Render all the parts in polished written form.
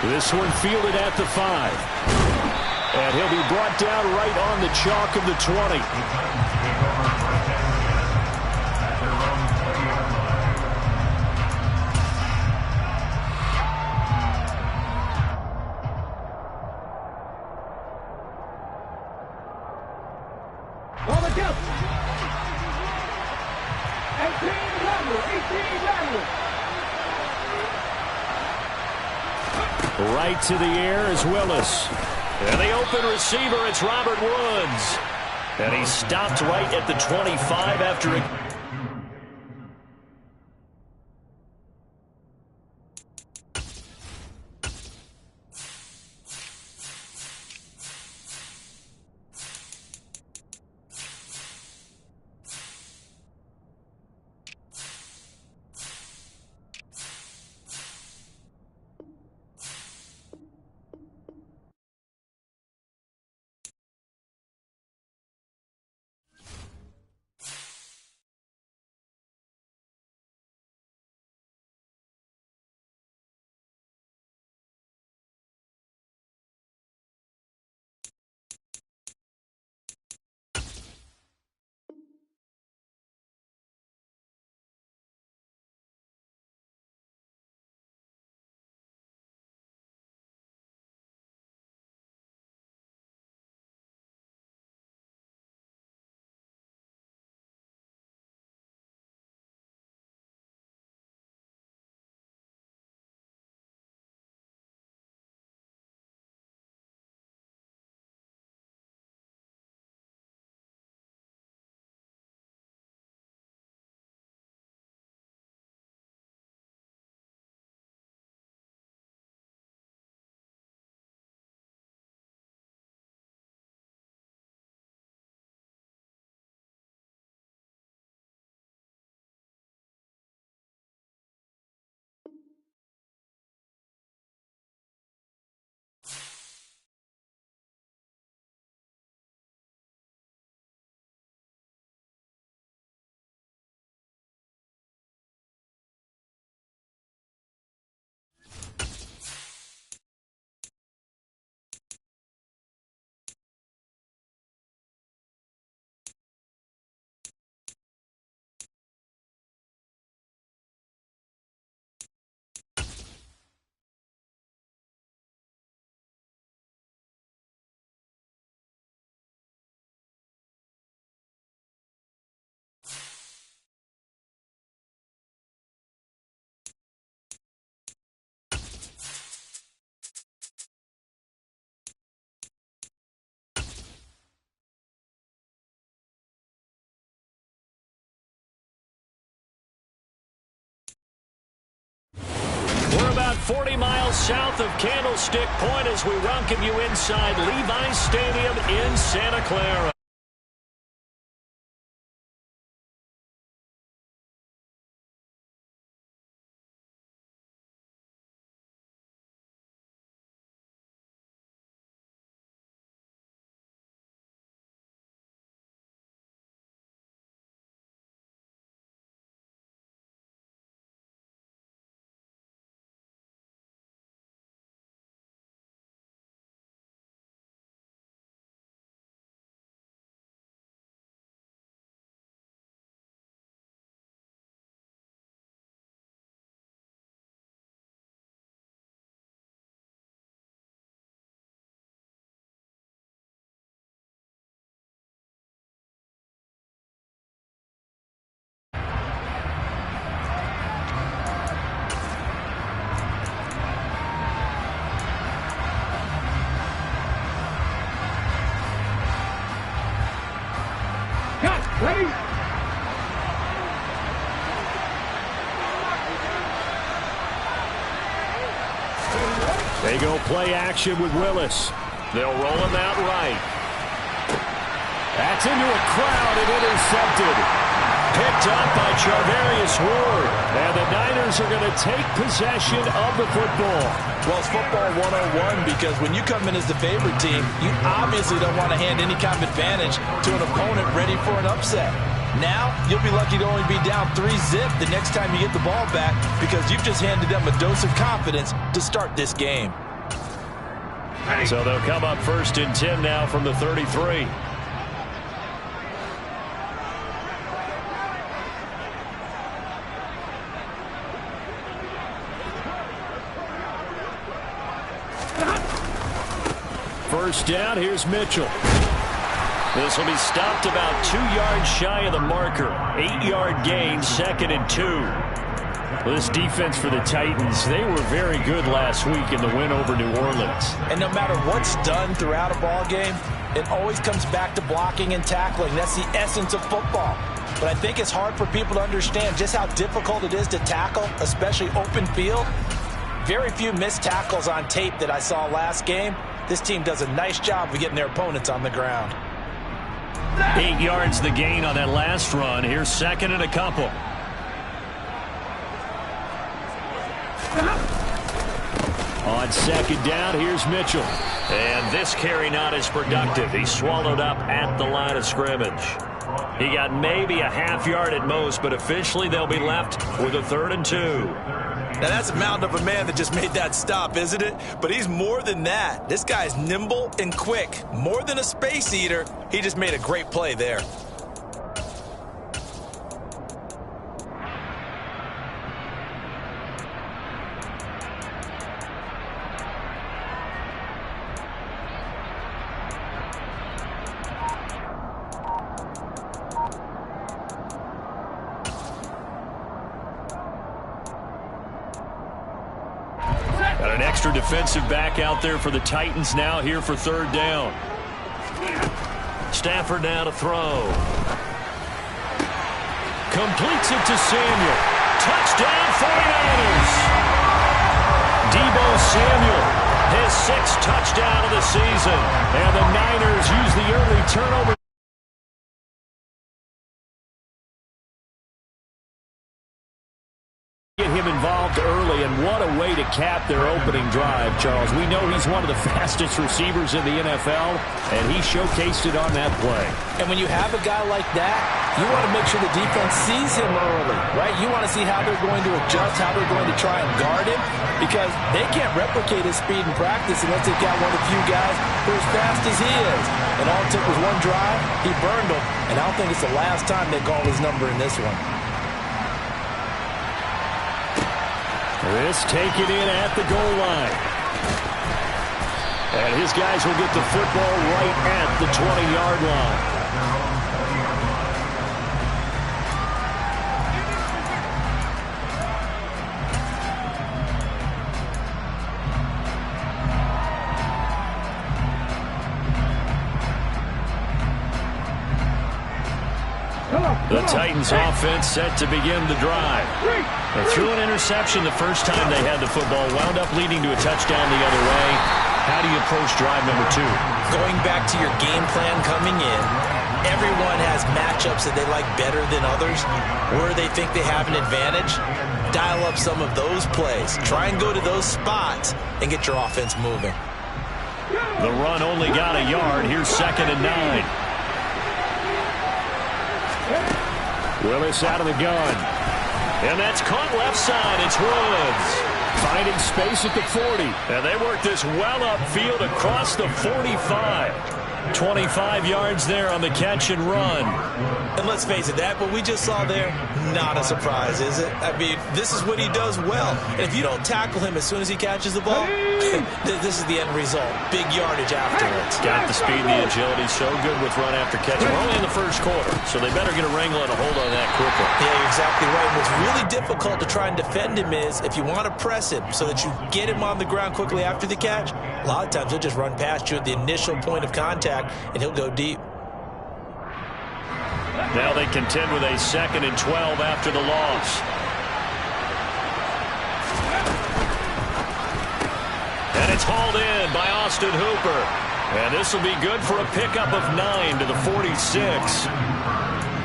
This one fielded at the 5. And he'll be brought down right on the chalk of the 20. Right to the air is Willis. And the open receiver, it's Robert Woods. And he stopped right at the 25 after it. We're about 40 miles south of Candlestick Point as we welcome you inside Levi's Stadium in Santa Clara. Ready? They go play action with Willis. They'll roll him out right. That's into a crowd and intercepted. Picked up by Charvarius Ward. And the Niners are going to take possession of the football. Well, it's football 101 because when you come in as the favorite team, you obviously don't want to hand any kind of advantage to an opponent ready for an upset. Now, you'll be lucky to only be down 3-zip the next time you get the ball back because you've just handed them a dose of confidence to start this game. So they'll come up 1st and 10 now from the 33. First down, here's Mitchell. This will be stopped about 2 yards shy of the marker. 8-yard gain, 2nd and 2. Well, this defense for the Titans, they were very good last week in the win over New Orleans. And no matter what's done throughout a ball game, it always comes back to blocking and tackling. That's the essence of football. But I think it's hard for people to understand just how difficult it is to tackle, especially open field. Very few missed tackles on tape that I saw last game. This team does a nice job of getting their opponents on the ground. 8 yards the gain on that last run. Here's 2nd and a couple. On 2nd down, here's Mitchell. And this carry not as productive. He swallowed up at the line of scrimmage. He got maybe a half yard at most, but officially they'll be left with a 3rd and 2. Now, that's a mountain of a man that just made that stop, isn't it? But he's more than that. This guy's nimble and quick. More than a space eater, he just made a great play there. Got an extra defensive back out there for the Titans now here for 3rd down. Stafford now to throw. Completes it to Samuel. Touchdown 49ers. Deebo Samuel, his 6th touchdown of the season. And the Niners use the early turnover. Get him involved early, and what a way to cap their opening drive, Charles. We know he's one of the fastest receivers in the NFL, and he showcased it on that play. And when you have a guy like that, you want to make sure the defense sees him early, right? You want to see how they're going to adjust, how they're going to try and guard him, because they can't replicate his speed in practice unless they've got one of the few guys who are as fast as he is. And all it took was one drive, he burned them, and I don't think it's the last time they call his number in this one. This taken in at the goal line. And his guys will get the football right at the 20-yard line. The Titans offense set to begin the drive. They threw an interception the first time they had the football, wound up leading to a touchdown the other way. How do you approach drive number 2? Going back to your game plan coming in, everyone has matchups that they like better than others. Where they think they have an advantage, dial up some of those plays. Try and go to those spots and get your offense moving. The run only got a yard. Here's 2nd and 9. Willis out of the gun. And that's caught left side. It's Woods. Finding space at the 40. And they work this well upfield across the 45. 25 yards there on the catch and run. And let's face it, that what we just saw there, not a surprise, is it? I mean, this is what he does well. And if you don't tackle him as soon as he catches the ball, this is the end result. Big yardage afterwards. Got the speed and the agility, so good with run after catch. We're only in the first quarter, so they better get a wrangle and a hold on that quickly. Yeah, you're exactly right. What's really difficult to try and defend him is if you want to press him so that you get him on the ground quickly after the catch, a lot of times he'll just run past you at the initial point of contact, and he'll go deep. Now they contend with a 2nd and 12 after the loss. And it's hauled in by Austin Hooper. And this will be good for a pickup of 9 to the 46.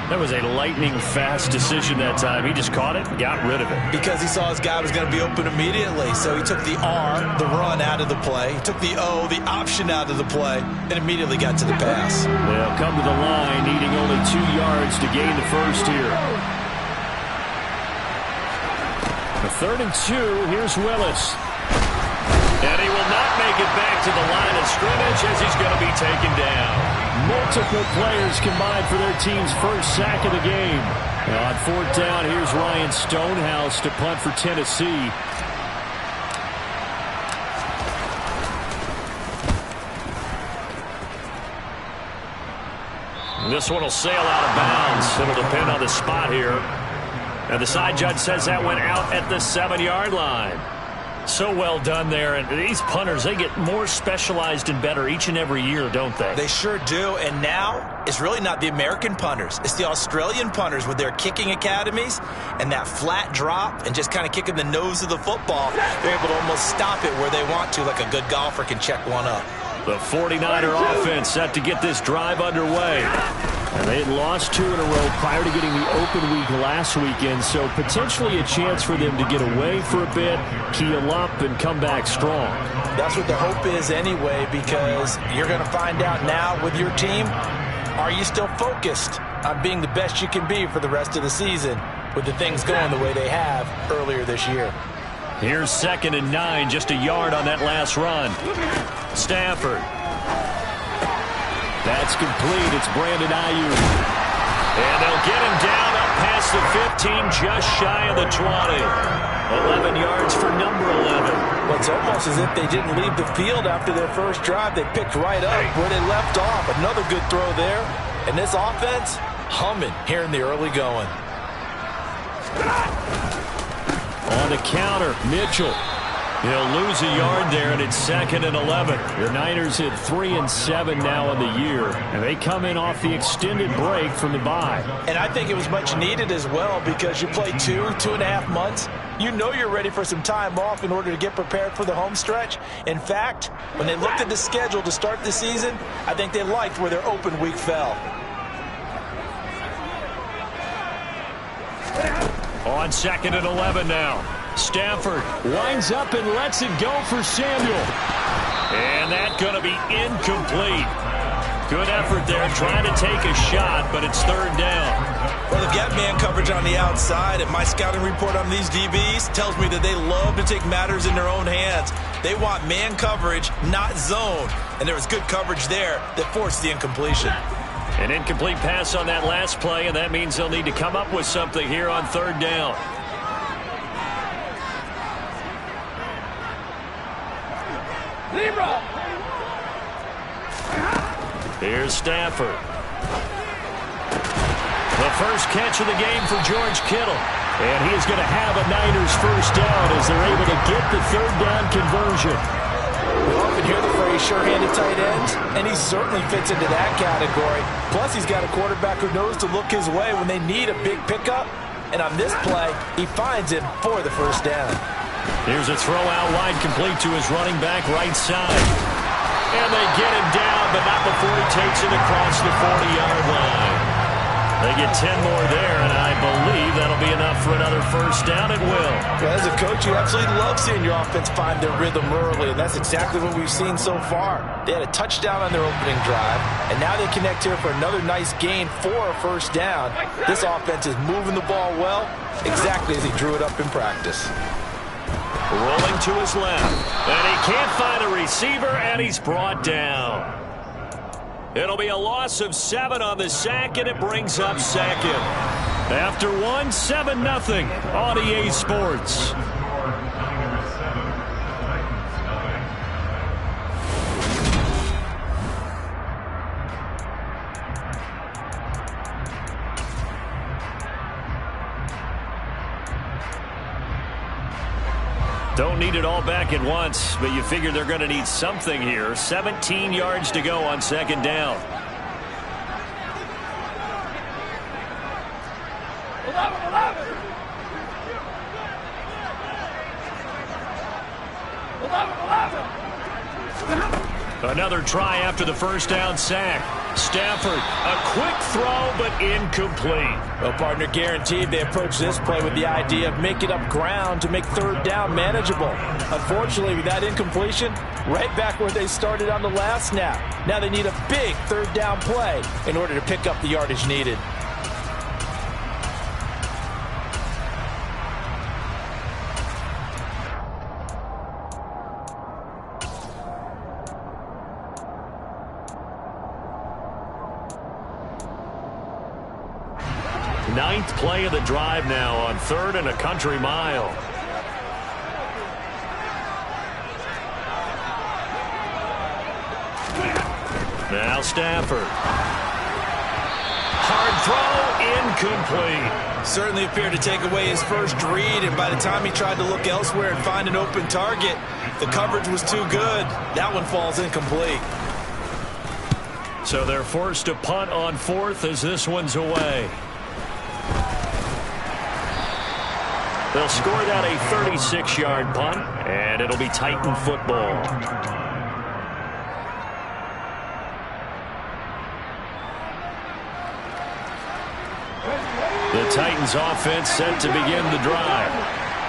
That was a lightning-fast decision that time. He just caught it and got rid of it. Because he saw his guy was going to be open immediately. So he took the R, the run, out of the play. He took the O, the option, out of the play, and immediately got to the pass. They'll come to the line, needing only 2 yards to gain the first here. The 3rd and 2, here's Willis. And he will not make make it back to the line of scrimmage as he's going to be taken down. Multiple players combined for their team's first sack of the game. Now on fourth down, here's Ryan Stonehouse to punt for Tennessee. This one will sail out of bounds. It'll depend on the spot here. And the side judge says that went out at the 7-yard line. So well done there. And these punters, they get more specialized and better each and every year, don't they? They sure do. And now it's really not the American punters. It's the Australian punters with their kicking academies and that flat drop and just kind of kicking the nose of the football. They're able to almost stop it where they want to, like a good golfer can check one up. The 49er offense set to get this drive underway. And they had lost 2 in a row prior to getting the open week last weekend, so potentially a chance for them to get away for a bit, keel up, and come back strong. That's what the hope is anyway, because you're going to find out now with your team, are you still focused on being the best you can be for the rest of the season with the things going the way they have earlier this year? Here's 2nd and 9, just a yard on that last run. Stafford. That's complete. It's Brandon Ayuk. And they'll get him down up past the 15, just shy of the 20. 11 yards for number 11. Well, it's almost as if they didn't leave the field after their first drive. They picked right up where they left off. Another good throw there. And this offense, humming here in the early going. On the counter, Mitchell. He'll lose a yard there, and it's 2nd and 11. The Niners hit 3 and 7 now in the year, and they come in off the extended break from the bye. And I think it was much needed as well, because you play 2.5 months. You know you're ready for some time off in order to get prepared for the home stretch. In fact, when they looked at the schedule to start the season, I think they liked where their open week fell. On 2nd and 11 now. Stafford winds up and lets it go for Samuel. And that's going to be incomplete. Good effort there trying to take a shot, but it's 3rd down. Well, they've got man coverage on the outside, and my scouting report on these DBs tells me that they love to take matters in their own hands. They want man coverage, not zone. And there was good coverage there that forced the incompletion. An incomplete pass on that last play, and that means they'll need to come up with something here on 3rd down. Here's Stafford. The first catch of the game for George Kittle. And he is going to have a Niners first down as they're able to get the 3rd down conversion. We often hear the phrase sure-handed tight ends, and he certainly fits into that category. Plus, he's got a quarterback who knows to look his way when they need a big pickup. And on this play, he finds him for the first down. Here's a throw out wide, complete to his running back right side. And they get him down, but not before he takes it across the 40-yard line. They get 10 more there, and I believe that'll be enough for another first down. It will. Well, as a coach, you absolutely love seeing your offense find their rhythm early, and that's exactly what we've seen so far. They had a touchdown on their opening drive, and now they connect here for another nice gain for a first down. This offense is moving the ball well, exactly as he drew it up in practice. Rolling to his left, and he can't find a receiver, and he's brought down. It'll be a loss of 7 on the sack, and it brings up 2nd. After 1, 7-0 on EA Sports. Don't need it all back at once, but you figure they're going to need something here. 17 yards to go on 2nd down. Another try after the first down sack. Stafford, a quick throw, but incomplete. Well, partner, guaranteed they approach this play with the idea of making up ground to make 3rd down manageable. Unfortunately, with that incompletion, right back where they started on the last snap. Now they need a big 3rd down play in order to pick up the yardage needed. Ninth play of the drive now on 3rd and a country mile. Now Stafford. Hard throw, incomplete. Certainly appeared to take away his first read, and by the time he tried to look elsewhere and find an open target, the coverage was too good. That one falls incomplete. So they're forced to punt on 4th as this one's away. They'll score that a 36-yard punt, and it'll be Titan football. The Titans offense set to begin the drive.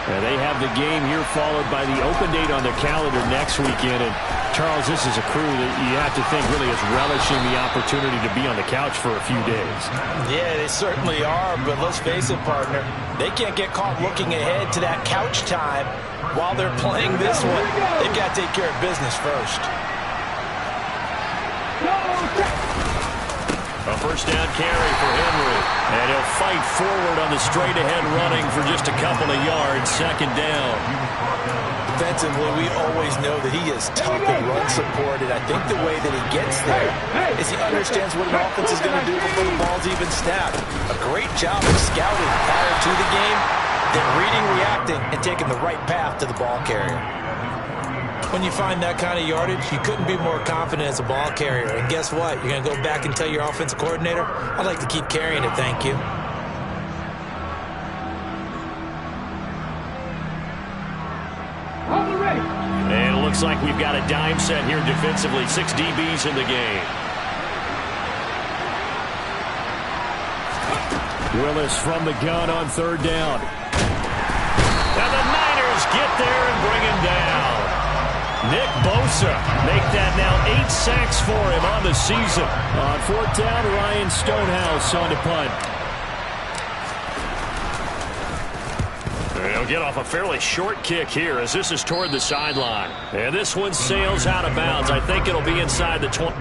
And they have the game here followed by the open date on their calendar next weekend. And Charles, this is a crew that you have to think really is relishing the opportunity to be on the couch for a few days. Yeah, they certainly are, but let's face it, partner. They can't get caught looking ahead to that couch time while they're playing this one. They've got to take care of business first. A first down carry for Henry. And he'll fight forward on the straight-ahead running for just a couple of yards. 2nd down. Defensively, we always know that he is tough and run support, and I think the way that he gets there is he understands what an offense is going to do before the ball's even snapped. A great job of scouting prior to the game, then reading, reacting, and taking the right path to the ball carrier. When you find that kind of yardage, you couldn't be more confident as a ball carrier. And guess what? You're going to go back and tell your offensive coordinator, I'd like to keep carrying it, thank you. And it looks like we've got a dime set here defensively. 6 DBs in the game. Willis from the gun on 3rd down. And the Niners get there and bring him down. Nick Bosa make that now 8 sacks for him on the season. On 4th down, Ryan Stonehouse on the punt. He'll get off a fairly short kick here as this is toward the sideline. And this one sails out of bounds. I think it'll be inside the 20.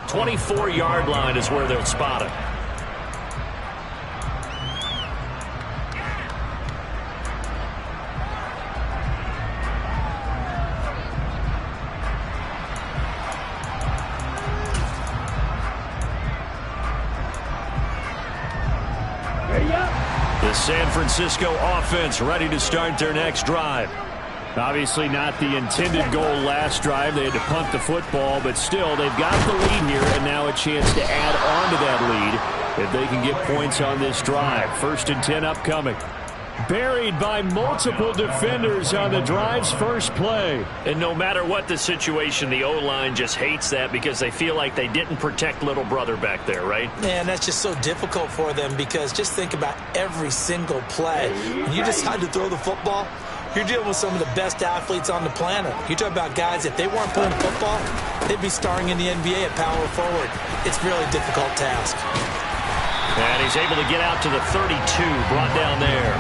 The 24-yard line is where they'll spot it. The San Francisco offense ready to start their next drive. Obviously not the intended goal last drive. They had to punt the football, but still, they've got the lead here, and now a chance to add on to that lead if they can get points on this drive. 1st and 10 upcoming. Buried by multiple defenders on the drive's first play. And no matter what the situation, the O-line just hates that because they feel like they didn't protect little brother back there, right? Man, that's just so difficult for them because just think about every single play. When you decide to throw the football, you're dealing with some of the best athletes on the planet. You talk about guys, if they weren't playing football, they'd be starring in the NBA at power forward. It's a really difficult task. And he's able to get out to the 32, brought down there.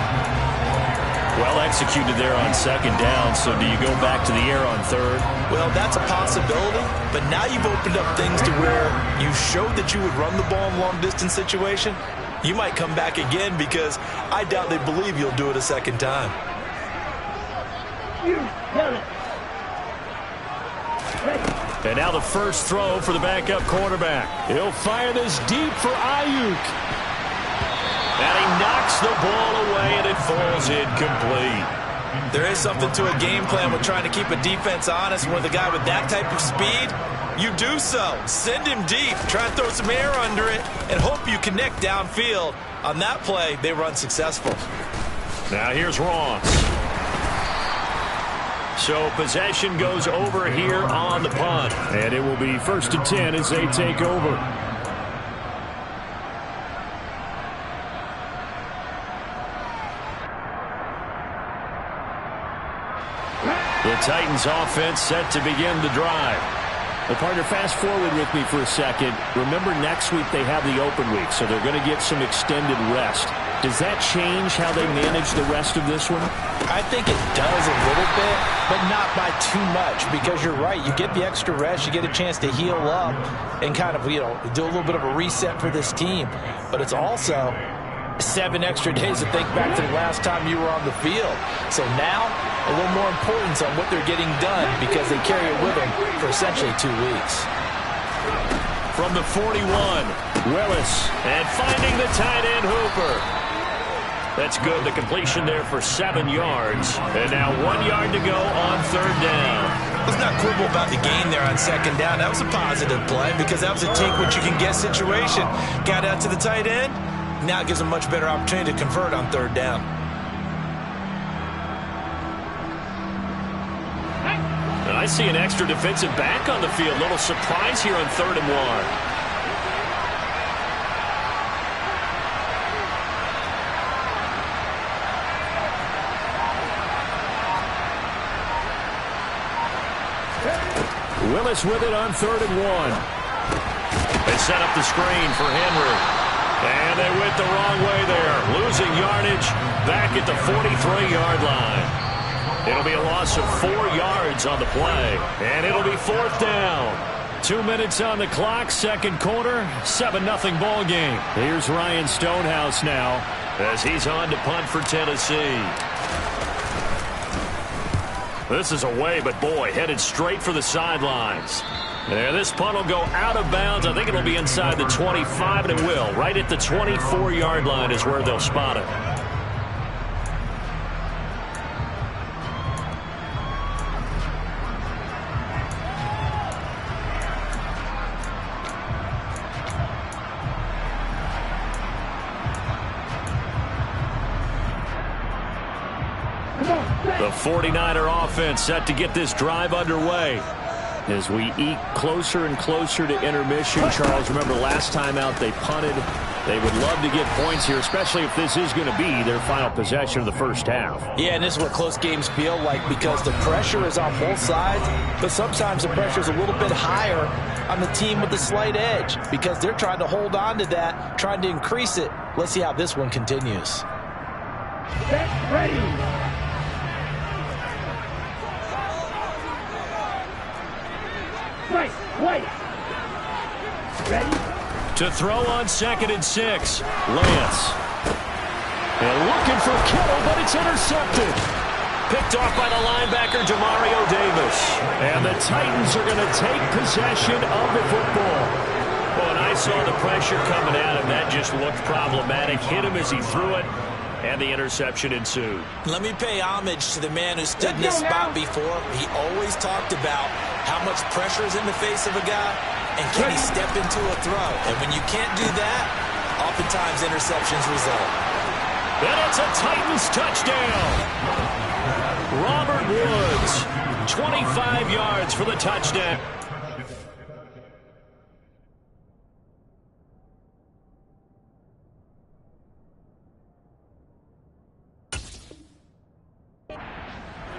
Well executed there on 2nd down, so do you go back to the air on 3rd? Well, that's a possibility, but now you've opened up things to where you showed that you would run the ball in a long-distance situation. You might come back again because I doubt they believe you'll do it a second time. And now the first throw for the backup quarterback. He'll fire this deep for Ayuk. And he knocks the ball away, and it falls incomplete. There is something to a game plan with trying to keep a defense honest. With a guy with that type of speed, you do so. Send him deep. Try and throw some air under it and hope you connect downfield. On that play, they run successful. Now here's Ross. So possession goes over here on the punt. And it will be 1st and 10 as they take over. The Titans offense set to begin the drive. Well, partner, fast forward with me for a second. Remember, next week they have the open week, so they're going to get some extended rest. Does that change how they manage the rest of this one? I think it does a little bit, but not by too much, because you're right. You get the extra rest, you get a chance to heal up and kind of, do a little bit of a reset for this team. But it's also 7 extra days to think back to the last time you were on the field. So now, a little more importance on what they're getting done because they carry it with them for essentially 2 weeks. From the 41, Willis, and finding the tight end Hooper. That's good. The completion there for 7 yards. And now 1 yard to go on 3rd down. Let's not quibble about the gain there on 2nd down. That was a positive play because that was a take-what-you-can-get situation. Got out to the tight end. Now it gives them a much better opportunity to convert on 3rd down. And I see an extra defensive back on the field. Little surprise here on 3rd and 1. Willis with it on 3rd and 1. They set up the screen for Henry. And they went the wrong way there. Losing yardage back at the 43-yard line. It'll be a loss of 4 yards on the play. And it'll be 4th down. 2 minutes on the clock, 2nd quarter, 7-0 ball game. Here's Ryan Stonehouse now as he's on to punt for Tennessee. This is away, but boy, headed straight for the sidelines. There, this punt will go out of bounds. I think it'll be inside the 25, and it will. Right at the 24-yard line is where they'll spot it. The 49er offense set to get this drive underway. As we eke closer and closer to intermission, Charles, remember last time out they punted. They would love to get points here, especially if this is going to be their final possession of the first half. Yeah, and this is what close games feel like because the pressure is on both sides, but sometimes the pressure is a little bit higher on the team with the slight edge because they're trying to hold on to that, trying to increase it. Let's see how this one continues. Get ready. Wait. Ready? To throw on 2nd and 6. Lance. And looking for Kittle, but it's intercepted. Picked off by the linebacker, Demario Davis. And the Titans are going to take possession of the football. Well, and I saw the pressure coming at him. That just looked problematic. Hit him as he threw it. And the interception ensued. Let me pay homage to the man who stood in this spot before. He always talked about how much pressure is in the face of a guy, and can he step into a throw? And when you can't do that, oftentimes interceptions result. And it's a Titans touchdown. Robert Woods, 25 yards for the touchdown.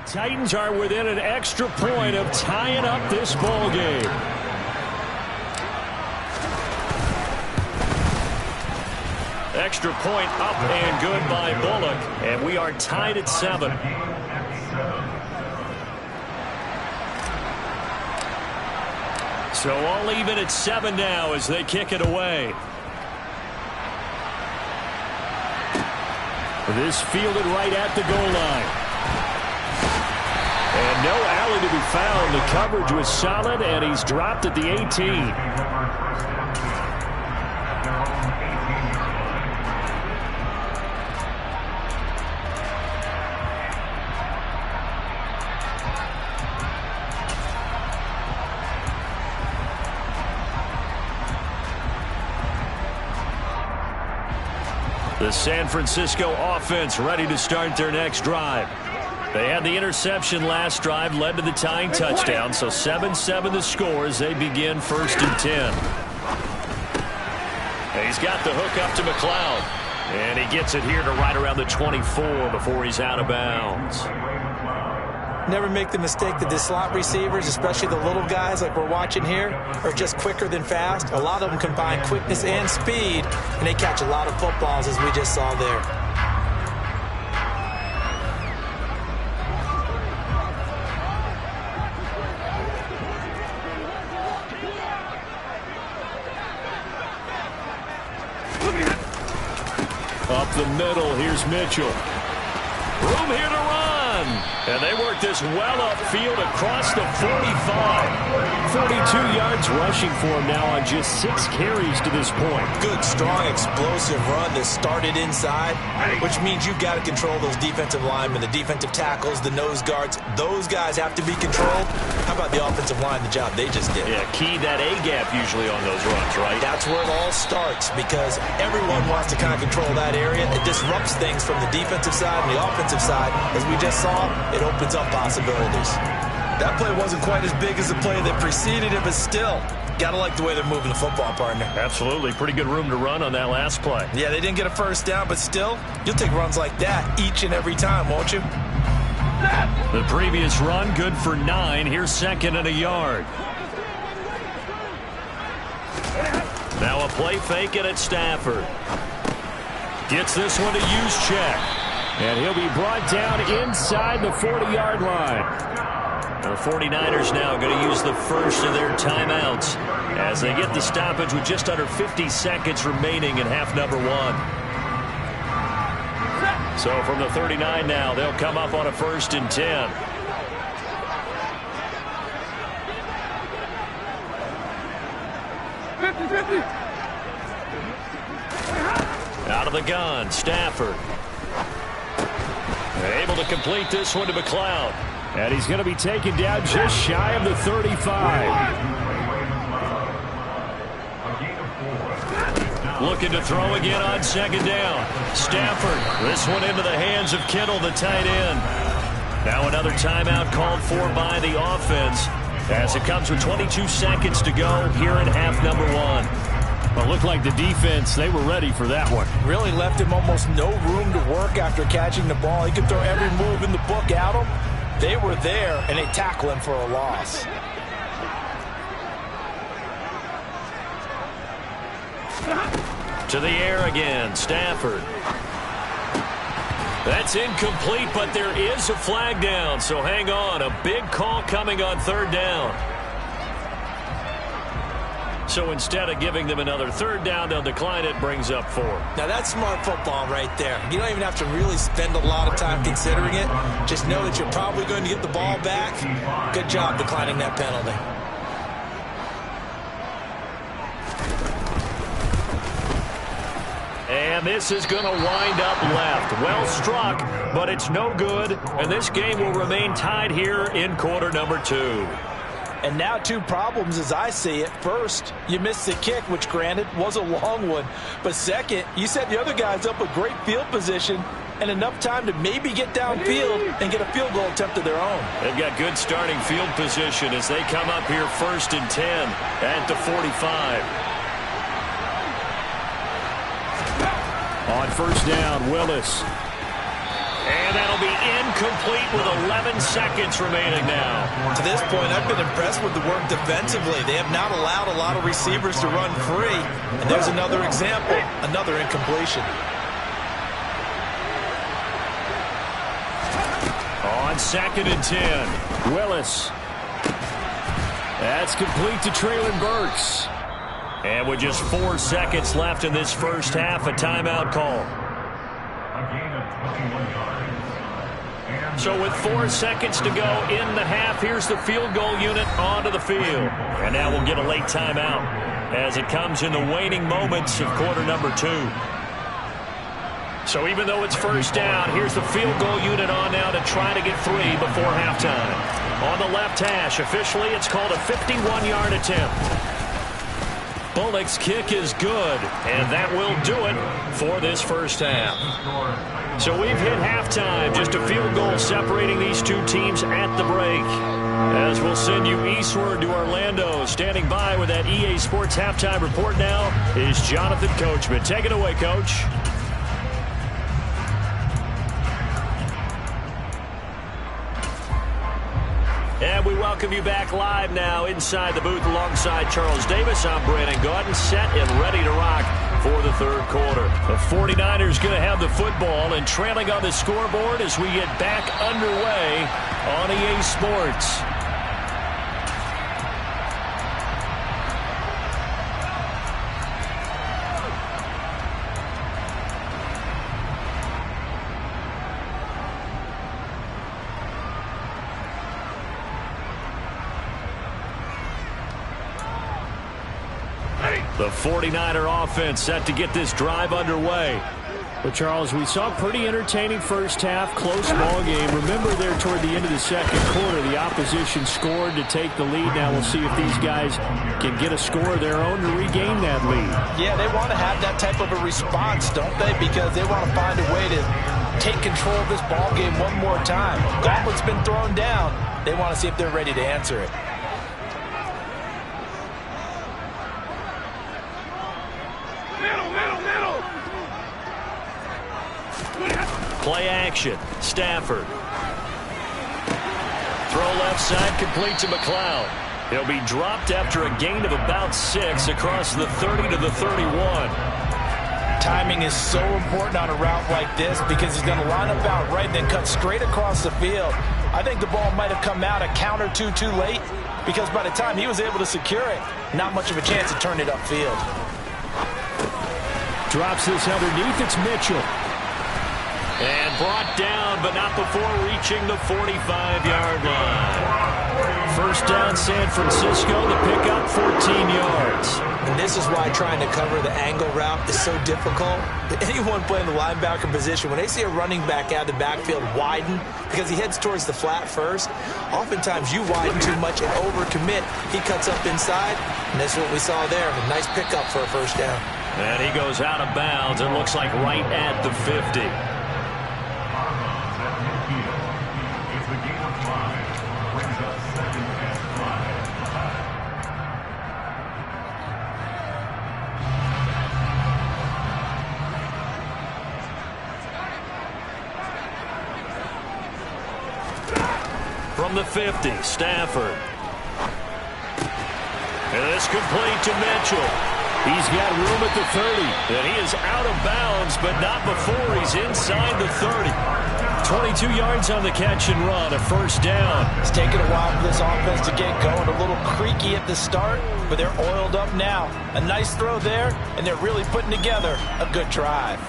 Titans are within an extra point of tying up this ball game. Extra point up and good by Bullock, and we are tied at 7. So all even at 7 now as they kick it away. This fielded right at the goal line. And no alley to be found. The coverage was solid, and he's dropped at the 18. The San Francisco offense ready to start their next drive. They had the interception last drive, led to the tying touchdown, so 7-7 the score as they begin 1st and 10. He's got the hook up to McLeod, and he gets it here to right around the 24 before he's out of bounds. Never make the mistake that the slot receivers, especially the little guys like we're watching here, are just quicker than fast. A lot of them combine quickness and speed, and they catch a lot of footballs as we just saw there. Up the middle, here's Mitchell. Room here to run. And they work this well upfield across the 45. 42 yards rushing for him now on just 6 carries to this point. Good, strong, explosive run that started inside, which means you've got to control those defensive linemen, the defensive tackles, the nose guards. Those guys have to be controlled. How about the offensive line, the job they just did? Yeah, key that A-gap usually on those runs, right? That's where it all starts because everyone wants to kind of control that area. It disrupts things from the defensive side and the offensive side. As we just saw, it opens up possibilities. That play wasn't quite as big as the play that preceded it, but still, got to like the way they're moving the football, partner. Absolutely. Pretty good room to run on that last play. Yeah, they didn't get a first down, but still, you'll take runs like that each and every time, won't you? The previous run, good for 9. Here's 2nd and a yard. Now a play fake it at Stafford. Gets this one to Juszczyk. And he'll be brought down inside the 40-yard line. The 49ers now going to use the first of their timeouts as they get the stoppage with just under 50 seconds remaining in half number 1. So from the 39 now, they'll come up on a 1st and 10. Out of the gun, Stafford. Able to complete this one to McLeod. And he's going to be taken down just shy of the 35. Looking to throw again on 2nd down. Stafford, this one into the hands of Kittle, the tight end. Now another timeout called for by the offense as it comes with 22 seconds to go here in half number 1. Well, it looked like the defense, they were ready for that one. Really left him almost no room to work after catching the ball. He could throw every move in the book at him. They were there, and they tackle him for a loss. To the air again, Stafford. That's incomplete, but there is a flag down, so hang on. A big call coming on 3rd down. So instead of giving them another 3rd down, they'll decline it, brings up 4. Now that's smart football right there. You don't even have to really spend a lot of time considering it. Just know that you're probably going to get the ball back. Good job declining that penalty. And this is going to wind up left. Well struck, but it's no good. And this game will remain tied here in quarter number 2. And now 2 problems as I see it. First, you missed the kick, which granted was a long one. But second, you set the other guys up with great field position and enough time to maybe get downfield and get a field goal attempt of their own. They've got good starting field position as they come up here 1st and 10 at the 45. On 1st down, Willis. And that'll be incomplete with 11 seconds remaining now. To this point, I've been impressed with the work defensively. They have not allowed a lot of receivers to run free. And there's another example, another incompletion. On 2nd and 10, Willis. That's complete to Treylon Burks. And with just 4 seconds left in this first half, a timeout call. So with 4 seconds to go in the half, here's the field goal unit onto the field. And now we'll get a late timeout as it comes in the waning moments of quarter number 2. So even though it's 1st down, here's the field goal unit on now to try to get 3 before halftime. On the left hash, officially it's called a 51-yard attempt. Bullock's kick is good, and that will do it for this first half. So we've hit halftime, just a field goal separating these two teams at the break. As we'll send you eastward to Orlando, standing by with that EA Sports halftime report now is Jonathan Coachman. Take it away, Coach. And we welcome you back live now inside the booth alongside Charles Davis. I'm Brandon Gaudin, set and ready to rock for the third quarter. The 49ers going to have the football and trailing on the scoreboard as we get back underway on EA Sports. The 49er offense set to get this drive underway. Well, Charles, we saw a pretty entertaining first half, close ball game. Remember there toward the end of the second quarter, the opposition scored to take the lead. Now we'll see if these guys can get a score of their own to regain that lead. Yeah, they want to have that type of a response, don't they? Because they want to find a way to take control of this ball game one more time. Gauntlet's been thrown down. They want to see if they're ready to answer it. Play action. Stafford. Throw left side, complete to McLeod. He'll be dropped after a gain of about 6 across the 30 to the 31. Timing is so important on a route like this because he's going to line up out right and then cut straight across the field. I think the ball might have come out a count or two too late because by the time he was able to secure it, not much of a chance to turn it upfield. Drops this underneath. It's Mitchell. And brought down, but not before reaching the 45-yard line. First down, San Francisco. The pickup, 14 yards. And this is why trying to cover the angle route is so difficult. Anyone playing the linebacker position, when they see a running back out of the backfield widen because he heads towards the flat first, oftentimes you widen too much and overcommit. He cuts up inside, and that's what we saw there. A nice pickup for a first down. And he goes out of bounds and looks like right at the 50. From the 50, Stafford. And this complete to Mitchell. He's got room at the 30. And he is out of bounds, but not before he's inside the 30. 22 yards on the catch and run, a first down. It's taken a while for this offense to get going. A little creaky at the start, but they're oiled up now. A nice throw there, and they're really putting together a good drive.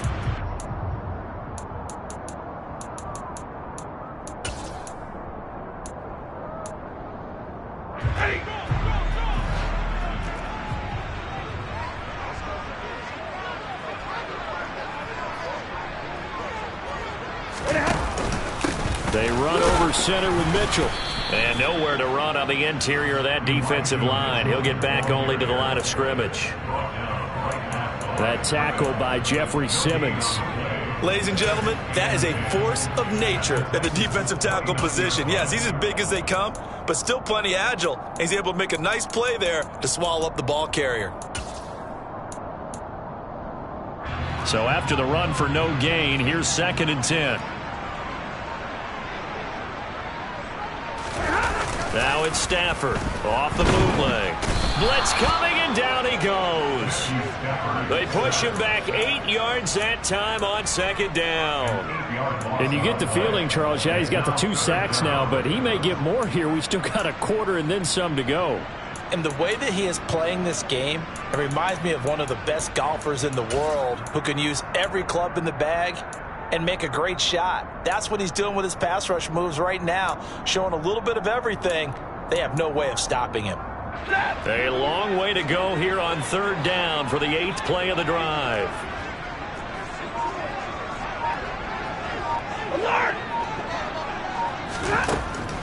They run over center with Mitchell. And nowhere to run on the interior of that defensive line. He'll get back only to the line of scrimmage. That tackle by Jeffrey Simmons. Ladies and gentlemen, that is a force of nature at the defensive tackle position. Yes, he's as big as they come, but still plenty agile. He's able to make a nice play there to swallow up the ball carrier. So after the run for no gain, here's 2nd and 10. Now it's Stafford off the bootleg. Blitz coming, and down he goes. They push him back 8 yards that time on 2nd down. And you get the feeling, Charles, yeah, he's got the 2 sacks now, but he may get more here. We still got a quarter and then some to go. And the way that he is playing this game, it reminds me of one of the best golfers in the world who can use every club in the bag and make a great shot. That's what he's doing with his pass rush moves right now, showing a little bit of everything. They have no way of stopping him. A long way to go here on 3rd down for the 8th play of the drive.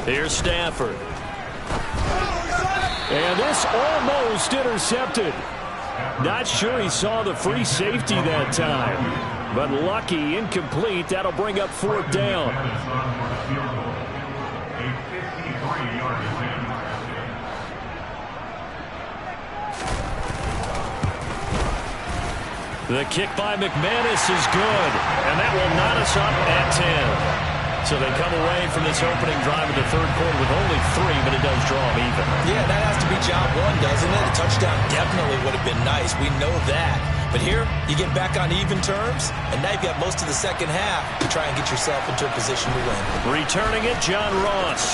Here's Stafford. And this almost intercepted. Not sure he saw the free safety that time. But lucky, incomplete. That'll bring up 4th down. The kick by McManus is good, and that will knot us up at 10. So they come away from this opening drive in the 3rd quarter with only 3, but it does draw them even. Yeah, that has to be job one, doesn't it? A touchdown definitely would have been nice. We know that. But here, you get back on even terms, and now you've got most of the second half to try and get yourself into a position to win. Returning it, John Ross.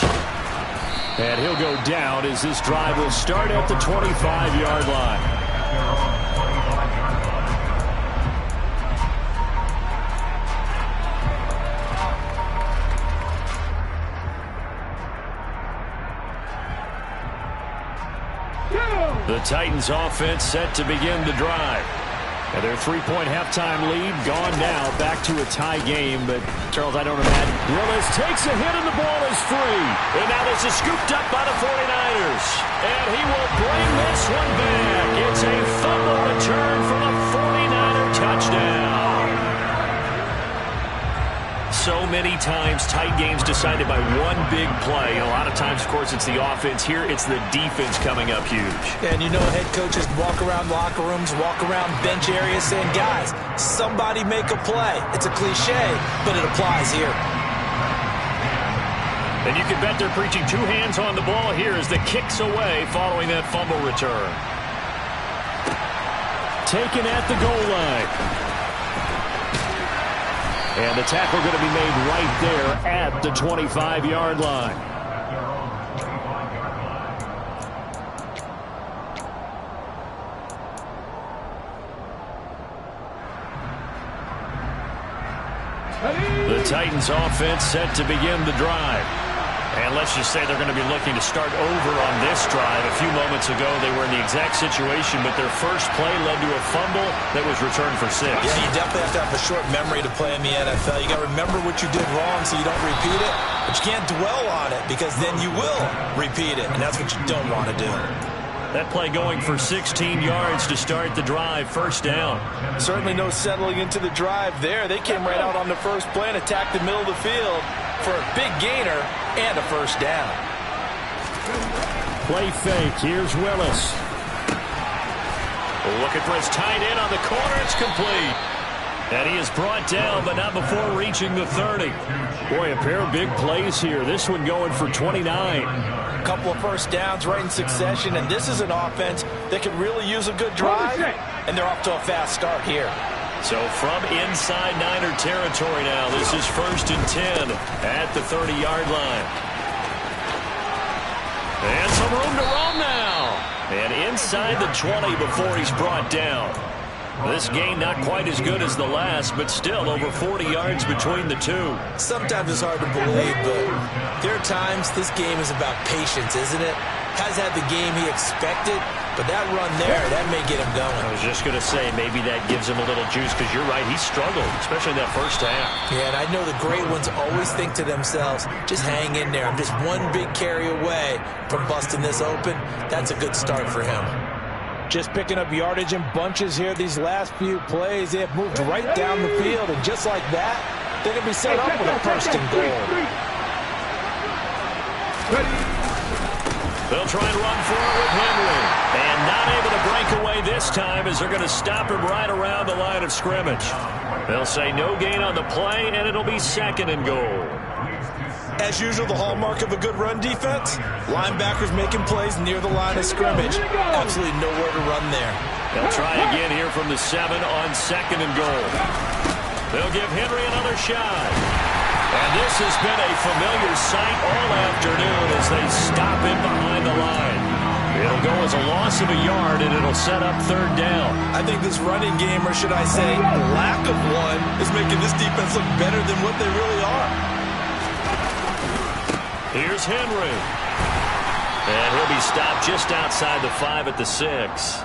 And he'll go down as this drive will start at the 25-yard line. The Titans offense set to begin the drive. And their 3-point halftime lead gone now, back to a tie game. But, Charles, I don't imagine. Willis takes a hit and the ball is free. And now this is scooped up by the 49ers. And he will bring this one back. It's a fumble return for a 49er touchdown. So many times tight games decided by one big play. A lot of times, of course, it's the offense. Here, it's the defense coming up huge. And you know, head coaches walk around locker rooms, walk around bench areas saying, guys, somebody make a play. It's a cliche, but it applies here. And you can bet they're preaching 2 hands on the ball here as the kick's away following that fumble return. Taken at the goal line. And the tackle going to be made right there at the 25-yard line. The Titans offense set to begin the drive. And let's just say they're going to be looking to start over on this drive. A few moments ago, they were in the exact situation, but their first play led to a fumble that was returned for 6. Yeah, you definitely have to have a short memory to play in the NFL. You got to remember what you did wrong so you don't repeat it, but you can't dwell on it because then you will repeat it, and that's what you don't want to do. That play going for 16 yards to start the drive, 1st down. Certainly no settling into the drive there. They came right out on the first play and attacked the middle of the field for a big gainer and a 1st down. Play fake. Here's Willis. Looking for his tight end on the corner. It's complete. And he is brought down, but not before reaching the 30. Boy, a pair of big plays here. This one going for 29. A couple of 1st downs right in succession, and this is an offense that could really use a good drive, and they're off to a fast start here. So from inside Niner territory now, this is 1st and 10 at the 30-yard line. And some room to run now. And inside the 20 before he's brought down. This gain not quite as good as the last, but still over 40 yards between the two. Sometimes it's hard to believe, but there are times this game is about patience, isn't it? Has had the game he expected, but that run there, that may get him going. I was just going to say, maybe that gives him a little juice, because you're right, he struggled, especially in that first half. Yeah, and I know the great ones always think to themselves, just hang in there. I'm just one big carry away from busting this open. That's a good start for him. Just picking up yardage in bunches here these last few plays. They have moved right down the field, and just like that, they're going to be set up with a 1st and goal. They'll try and run for it with Henry. And not able to break away this time as they're going to stop him right around the line of scrimmage. They'll say no gain on the play, and it'll be 2nd and goal. As usual, the hallmark of a good run defense, linebackers making plays near the line of scrimmage. Absolutely nowhere to run there. They'll try again here from the 7 on 2nd and goal. They'll give Henry another shot. And this has been a familiar sight all afternoon as they stop him behind the line. It'll go as a loss of a yard, and it'll set up 3rd down. I think this running game, or should I say lack of one, is making this defense look better than what they really are. Here's Henry. And he'll be stopped just outside the 5 at the 6.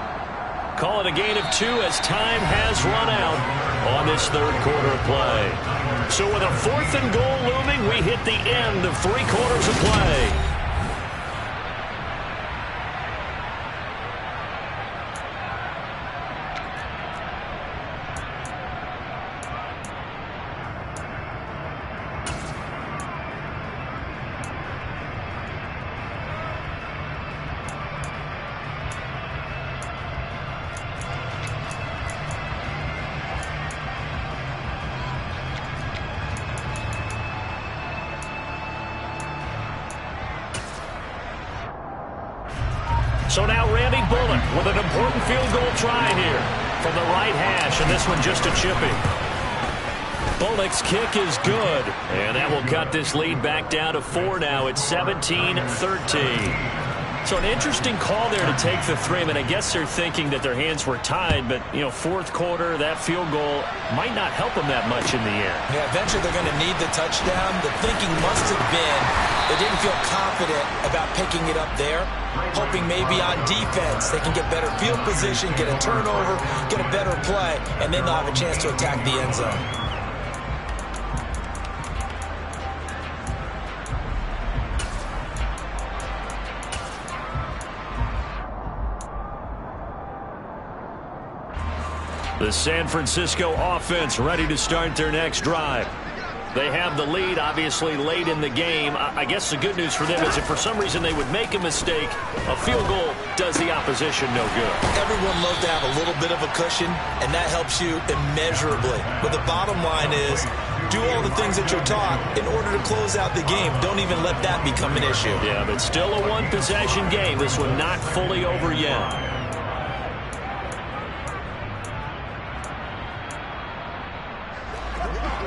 Call it a gain of 2 as time has run out on this 3rd quarter of play. So with a 4th and goal looming, we hit the end of 3 quarters of play. So now Randy Bullock with an important field goal try here from the right hash, and this one just a chippy. Bullock's kick is good, and that will cut this lead back down to 4 now. It's 17-13. So an interesting call there to take the 3. I mean, I guess they're thinking that their hands were tied, but, you know, fourth quarter, that field goal might not help them that much in the end. Yeah, eventually they're going to need the touchdown. The thinking must have been they didn't feel confident about picking it up there, hoping maybe on defense they can get better field position, get a turnover, get a better play, and then they'll have a chance to attack the end zone. The San Francisco offense ready to start their next drive. They have the lead, obviously, late in the game. I guess the good news for them is if for some reason they would make a mistake, a field goal does the opposition no good. Everyone loves to have a little bit of a cushion, and that helps you immeasurably. But the bottom line is, do all the things that you're taught in order to close out the game. Don't even let that become an issue. Yeah, but still a one-possession game. This one not fully over yet.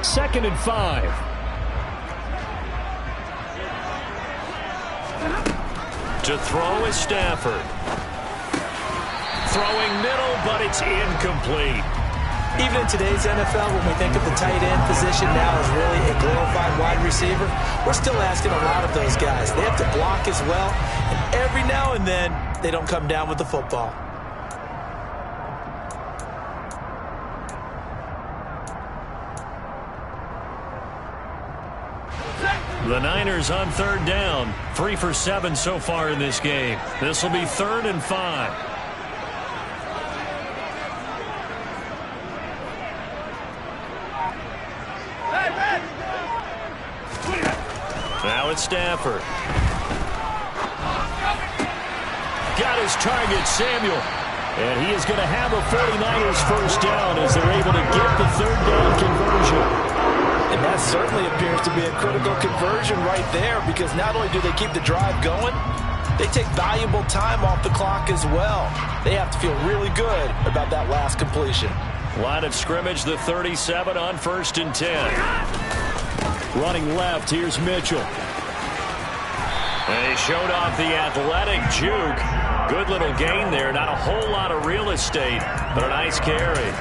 Second and 5. To throw is Stafford. Throwing middle, but it's incomplete. Even in today's NFL, when we think of the tight end position now as really a glorified wide receiver, we're still asking a lot of those guys. They have to block as well, and every now and then, they don't come down with the football. The Niners on third down. 3 for 7 so far in this game. This will be 3rd and 5. Now it's Stafford. Got his target, Samuel. And he is going to have a 49ers first down as they're able to get the third down conversion. And that certainly appears to be a critical conversion right there, because not only do they keep the drive going, they take valuable time off the clock as well. They have to feel really good about that last completion. Line of scrimmage, the 37 on 1st and 10. Running left, here's Mitchell. And he showed off the athletic juke. Good little gain there. Not a whole lot of real estate, but a nice carry.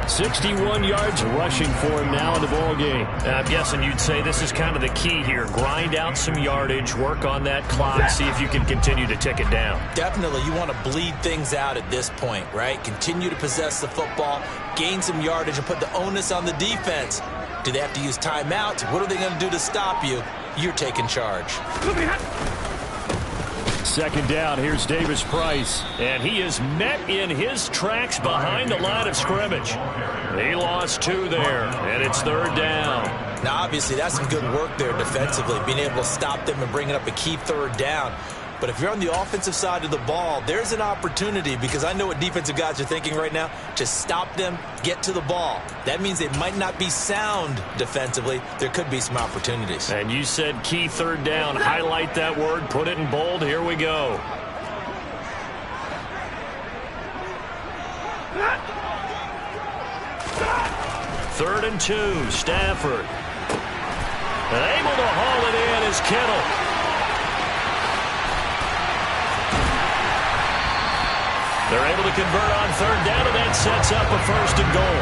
61 yards rushing for him now in the ball game. I'm guessing you'd say this is kind of the key here. Grind out some yardage, work on that clock, see if you can continue to tick it down. Definitely, you want to bleed things out at this point, right? Continue to possess the football, gain some yardage, and put the onus on the defense. Do they have to use timeouts? What are they going to do to stop you? You're taking charge. Second down, here's Davis Price. And he is met in his tracks behind the line of scrimmage. He lost 2 there, and it's 3rd down. Now, obviously, that's some good work there defensively, being able to stop them and bringing up a key 3rd down. But if you're on the offensive side of the ball, there's an opportunity, because I know what defensive guys are thinking right now. Just stop them, get to the ball. That means they might not be sound defensively. There could be some opportunities. And you said key 3rd down. Highlight that word, put it in bold. Here we go. Third and 2, Stafford. And able to haul it in is Kittle. They're able to convert on 3rd down, and that sets up a 1st and goal.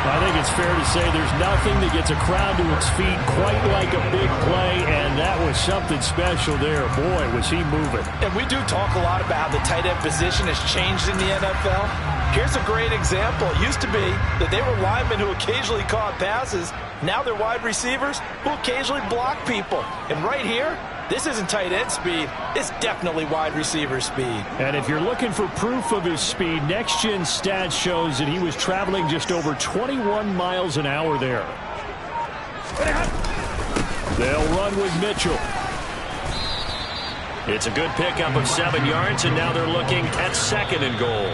I think it's fair to say there's nothing that gets a crowd to its feet quite like a big play, and that was something special there. Boy, was he moving. And we do talk a lot about how the tight end position has changed in the NFL. Here's a great example. It used to be that they were linemen who occasionally caught passes. Now they're wide receivers who occasionally block people. And right here, this isn't tight end speed. It's definitely wide receiver speed. And if you're looking for proof of his speed, Next Gen Stats shows that he was traveling just over 21 miles an hour there. They'll run with Mitchell. It's a good pickup of 7 yards, and now they're looking at 2nd and goal.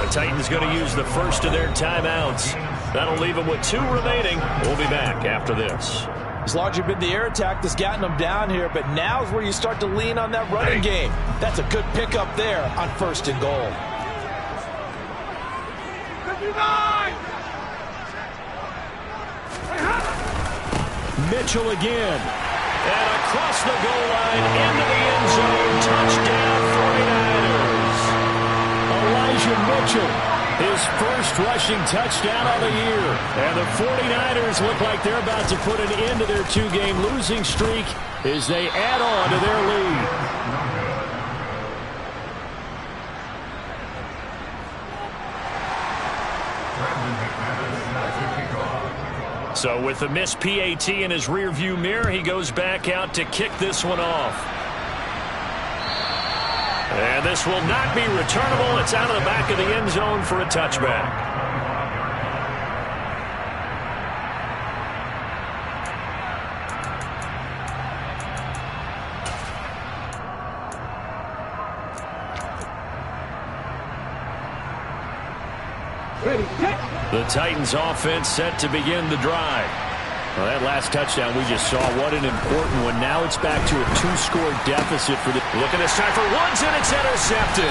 The Titans going to use the first of their timeouts. That'll leave them with 2 remaining. We'll be back after this. It's largely been the air attack that's gotten them down here, but now is where you start to lean on that running game. That's a good pickup there on 1st and goal. Mitchell again. And across the goal line into the end zone. Touchdown 49ers. Elijah Mitchell, his first rushing touchdown of the year. And the 49ers look like they're about to put an end to their 2-game losing streak as they add on to their lead. So with the missed PAT in his rearview mirror, he goes back out to kick this one off. And this will not be returnable. It's out of the back of the end zone for a touchback. The Titans offense set to begin the drive. Well, that last touchdown we just saw, what an important one. Now it's back to a 2-score deficit for the... Look at this time for Woods, and it's intercepted.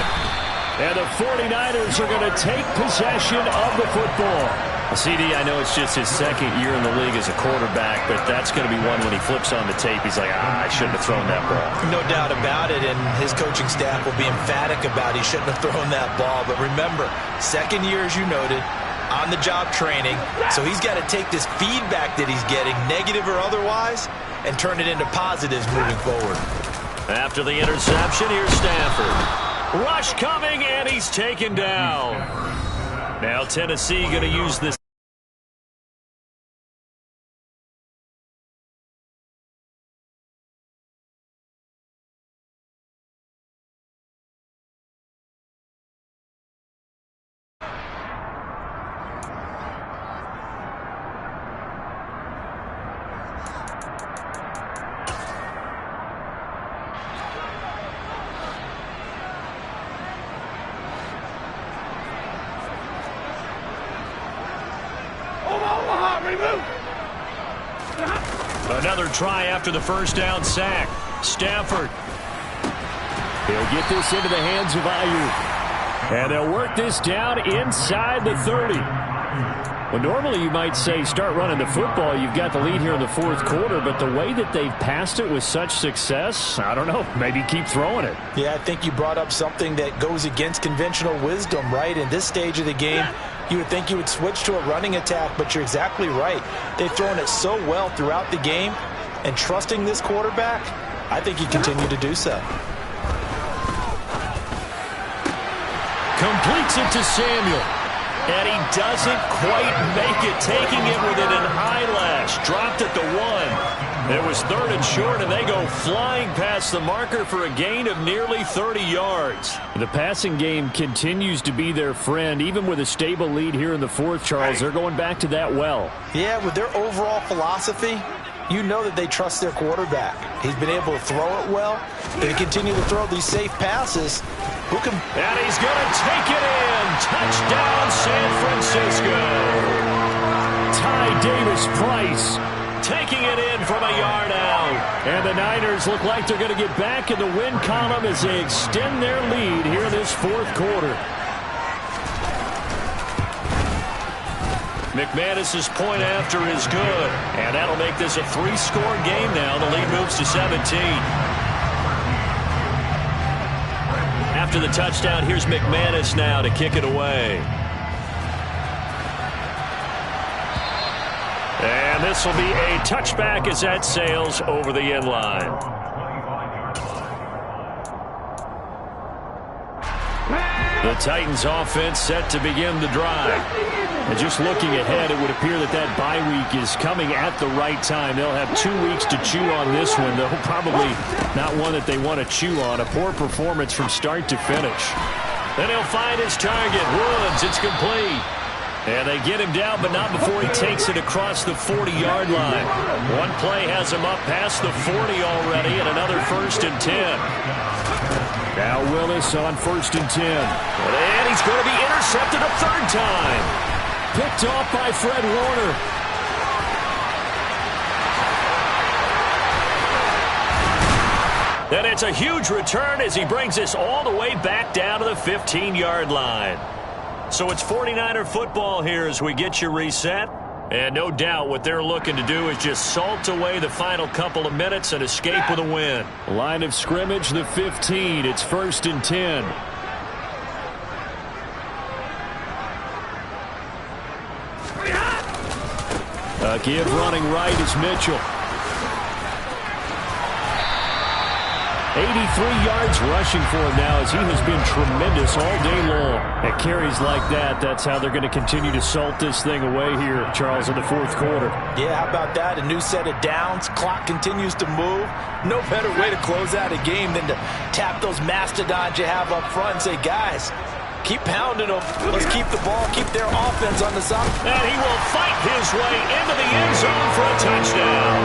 And the 49ers are going to take possession of the football. CD, I know it's just his second year in the league as a quarterback, but that's going to be one when he flips on the tape. He's like, I shouldn't have thrown that ball. No doubt about it, and his coaching staff will be emphatic about he shouldn't have thrown that ball. But remember, second year, as you noted, on-the-job training, so he's got to take this feedback that he's getting, negative or otherwise, and turn it into positives moving forward. After the interception, here's Stafford. Rush coming, and he's taken down. Now Tennessee going to use this. Another try after the first down sack. Stafford. He'll get this into the hands of Ayuk. And they'll work this down inside the 30. Well, normally you might say start running the football. You've got the lead here in the fourth quarter, but the way that they've passed it with such success, I don't know, maybe keep throwing it. Yeah, I think you brought up something that goes against conventional wisdom, right? In this stage of the game, you would think you would switch to a running attack, but you're exactly right. They've thrown it so well throughout the game, and trusting this quarterback, I think you continue to do so. Completes it to Samuel. And he doesn't quite make it, taking it within an eyelash. Dropped at the 1. It was 3rd and short, and they go flying past the marker for a gain of nearly 30 yards. The passing game continues to be their friend. Even with a stable lead here in the fourth, Charles, they're going back to that well. Yeah, with their overall philosophy, you know that they trust their quarterback. He's been able to throw it well. They continue to throw these safe passes. And he's going to take it in. Touchdown, San Francisco. Ty Davis-Price taking it in from a yard out. And the Niners look like they're going to get back in the win column as they extend their lead here in this fourth quarter. McManus's point after is good. And that'll make this a 3-score game now. The lead moves to 17. After the touchdown, here's McManus now to kick it away. And this will be a touchback as that sails over the end line. The Titans offense set to begin the drive. And just looking ahead, it would appear that that bye week is coming at the right time. They'll have 2 weeks to chew on this one, though probably not one that they want to chew on. A poor performance from start to finish. Then he'll find his target, Woods. It's complete. And they get him down, but not before he takes it across the 40-yard line. One play has him up past the 40 already, and another 1st and 10. Now Willis on 1st and 10. And he's going to be intercepted a 3rd time. Picked off by Fred Warner. And it's a huge return as he brings us all the way back down to the 15-yard line. So it's 49er football here as we get you reset. And no doubt what they're looking to do is just salt away the final couple of minutes and escape with a win. Line of scrimmage, the 15. It's 1st and 10. A give running right is Mitchell. 83 yards rushing for him now as he has been tremendous all day long. At carries like that, that's how they're going to continue to salt this thing away here, Charles, in the 4th quarter. Yeah, how about that? A new set of downs. Clock continues to move. No better way to close out a game than to tap those mastodons you have up front and say, guys, keep pounding them. Let's keep the ball, keep their offense on the side. And he will fight his way into the end zone for a touchdown.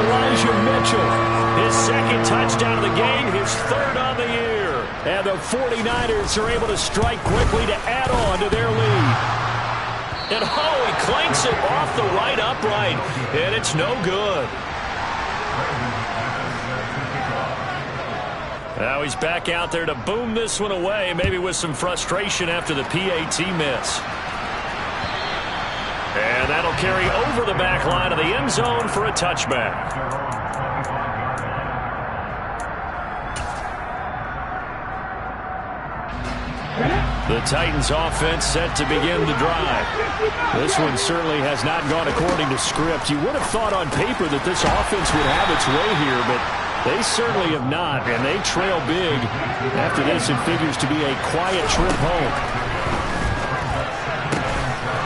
Elijah Mitchell. His 2nd touchdown of the game, his 3rd on the year. And the 49ers are able to strike quickly to add on to their lead. And he clanks it off the right upright. And it's no good. Now he's back out there to boom this one away, maybe with some frustration after the PAT miss. And that'll carry over the back line of the end zone for a touchback. The Titans offense set to begin the drive. This one certainly has not gone according to script. You would have thought on paper that this offense would have its way here, but they certainly have not, and they trail big. After this, it figures to be a quiet trip home.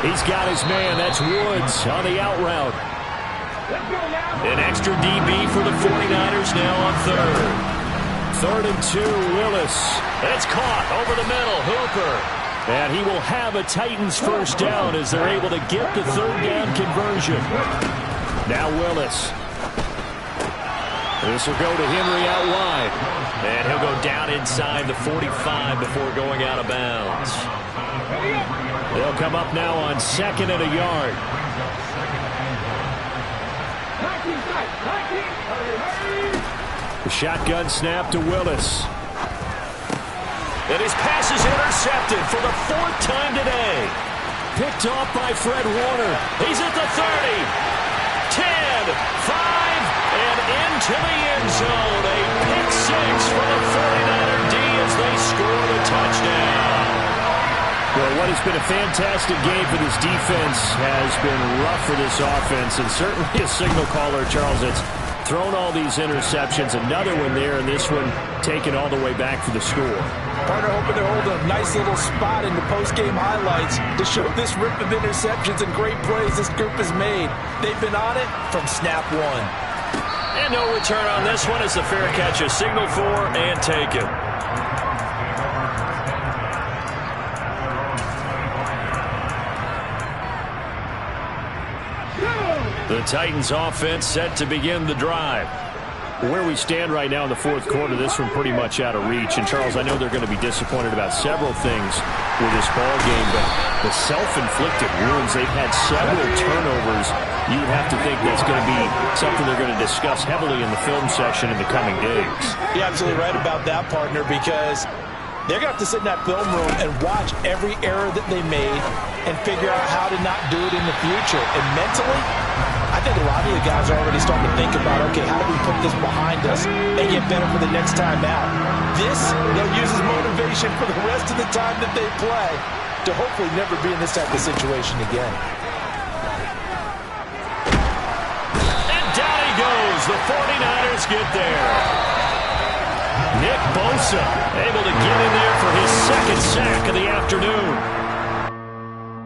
He's got his man. That's Woods on the out route. An extra DB for the 49ers now on 3rd. 3rd and 2, Willis. It's caught over the middle, Hooper. And he will have a Titans first down as they're able to get the 3rd down conversion. Now Willis. This will go to Henry out wide. And he'll go down inside the 45 before going out of bounds. They'll come up now on 2nd and a yard. The shotgun snap to Willis. And his pass is intercepted for the 4th time today. Picked off by Fred Warner. He's at the 30, 10, 5, and into the end zone. A pick 6 for the 49er D as they score the touchdown. Well, what has been a fantastic game for this defense has been rough for this offense, and certainly a signal caller, Charles, that's thrown all these interceptions. Another one there, and this one taken all the way back for the score. Partner hoping they're holding a nice little spot in the post-game highlights to show this rip of interceptions and great plays this group has made. They've been on it from snap 1. And no return on this one as the fair catch is signaled for and taken. The Titans offense set to begin the drive. Where we stand right now in the 4th quarter, this one pretty much out of reach. And, Charles, I know they're going to be disappointed about several things with this ball game, but the self-inflicted wounds, they've had several turnovers. You have to think that's going to be something they're going to discuss heavily in the film session in the coming days. You're absolutely right about that, partner, because they're going to have to sit in that film room and watch every error that they made and figure out how to not do it in the future. And mentally, I think a lot of the guys are already starting to think about, okay, how do we put this behind us and get better for the next time out? This, they'll use as motivation for the rest of the time that they play to hopefully never be in this type of situation again. And down he goes. The 49ers get there. Nick Bosa able to get in there for his 2nd sack of the afternoon.